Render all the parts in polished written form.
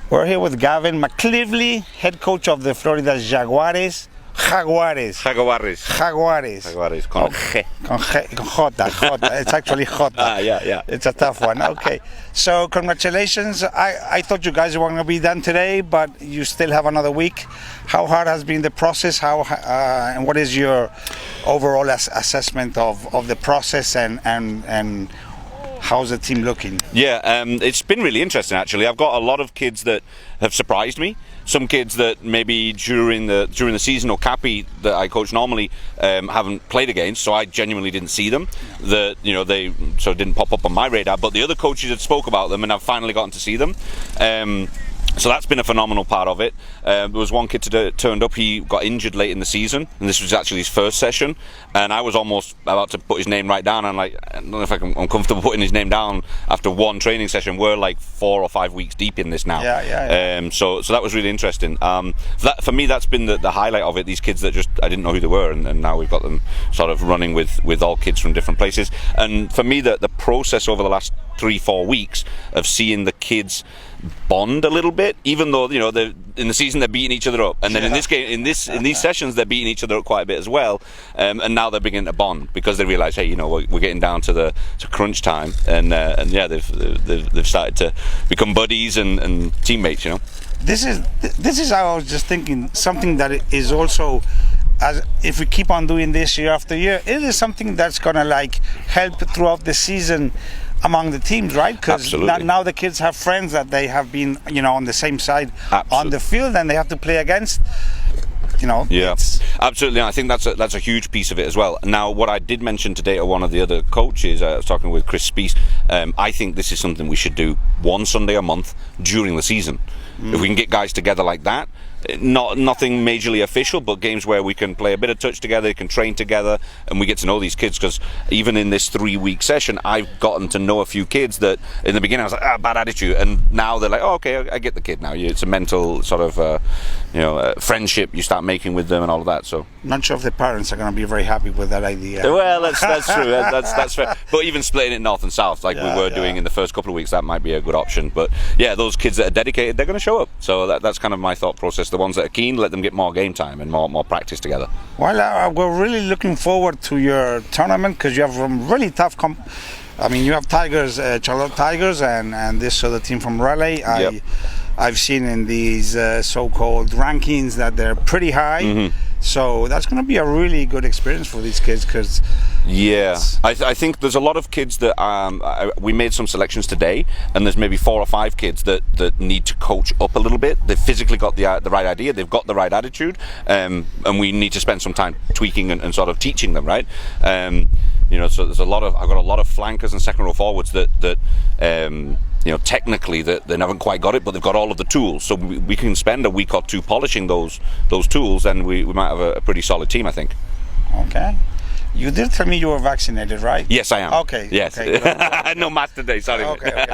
We're here with Gavin Mcle rugby, head coach of the Florida Jaguares. Jaguares. Con G. Con J. It's actually J. Yeah. It's a tough one. Okay. So congratulations. I thought you guys were going to be done today, but you still have another week. How hard has been the process? And what is your overall assessment of the process and how's the team looking? Yeah, it's been really interesting actually. I've got a lot of kids that have surprised me. Some kids that maybe during the season or Cappy that I coach normally haven't played against, so I genuinely didn't see them. That they so didn't pop up on my radar. But the other coaches had spoke about them, and I've finally gotten to see them. So that's been a phenomenal part of it. There was one kid today that turned up, he got injured late in the season, and this was actually his first session, and I was almost about to put his name right down, and I don't know if I'm comfortable putting his name down after one training session. We're like 4 or 5 weeks deep in this now. Yeah. So that was really interesting. For me, that's been the highlight of it, these kids that just, I didn't know who they were, and now we've got them sort of running with all kids from different places. And for me, the process over the last 3-4 weeks of seeing the kids bond a little bit, even though they're in the season they're beating each other up, and then in this game, in these sessions they're beating each other up quite a bit as well, and now they're beginning to bond because they realise, hey, we're getting down to crunch time, and yeah, they've started to become buddies and teammates. This is how I was just thinking, something that is also, as if we keep on doing this year after year, it is something that's gonna help throughout the season among the teams, right? Because now the kids have friends that they have been, on the same side on the field, and they have to play against. Yeah, absolutely. I think that's a huge piece of it as well. Now, what I did mention today to one of the other coaches, I was talking with Chris Spees, I think this is something we should do one Sunday a month during the season. If we can get guys together like that, nothing majorly official, but games where we can play a bit of touch together, can train together, and we get to know these kids. Because even in this 3-week session, I've gotten to know a few kids that in the beginning I was like, bad attitude, and now they're like, oh, okay, I get the kid now. It's a mental sort of friendship you start making with them and all of that. So not sure if the parents are going to be very happy with that idea. Well, that's true. That's fair. But even splitting it north and south, like we were doing in the first couple of weeks, that might be a good option. But yeah, those kids that are dedicated, they're going to show up. So that's kind of my thought process. The ones that are keen, let them get more game time and more practice together. Well, we're really looking forward to your tournament because you have some really tough you have Tigers, Charlotte Tigers, and this other team from Raleigh. I've seen in these so-called rankings that they're pretty high. Mm-hmm. So that's going to be a really good experience for these kids because I think there's a lot of kids that we made some selections today, and there's maybe 4 or 5 kids that need to coach up a little bit. They've physically got the right idea, they've got the right attitude, and we need to spend some time tweaking and sort of teaching them, right? So there's I've got a lot of flankers and second row forwards that technically they haven't quite got it, but they've got all of the tools. So we can spend a week or 2 polishing those tools, and we might have a pretty solid team, I think. Okay. You did tell me you were vaccinated, right? Yes, I am. Okay. Yes. Okay, no mask today, sorry. Okay.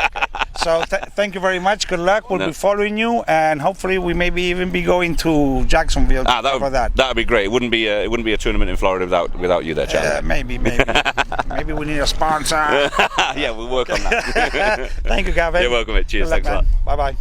So thank you very much. Good luck. We'll be following you, and hopefully we maybe even be going to Jacksonville for that. That would be great. It wouldn't be a tournament in Florida without you there, Charlie. Maybe. Maybe we need a sponsor. Yeah, we'll work on that. Thank you, Gavin. You're welcome, mate. Cheers. Good luck, Thanks a lot. Bye-bye.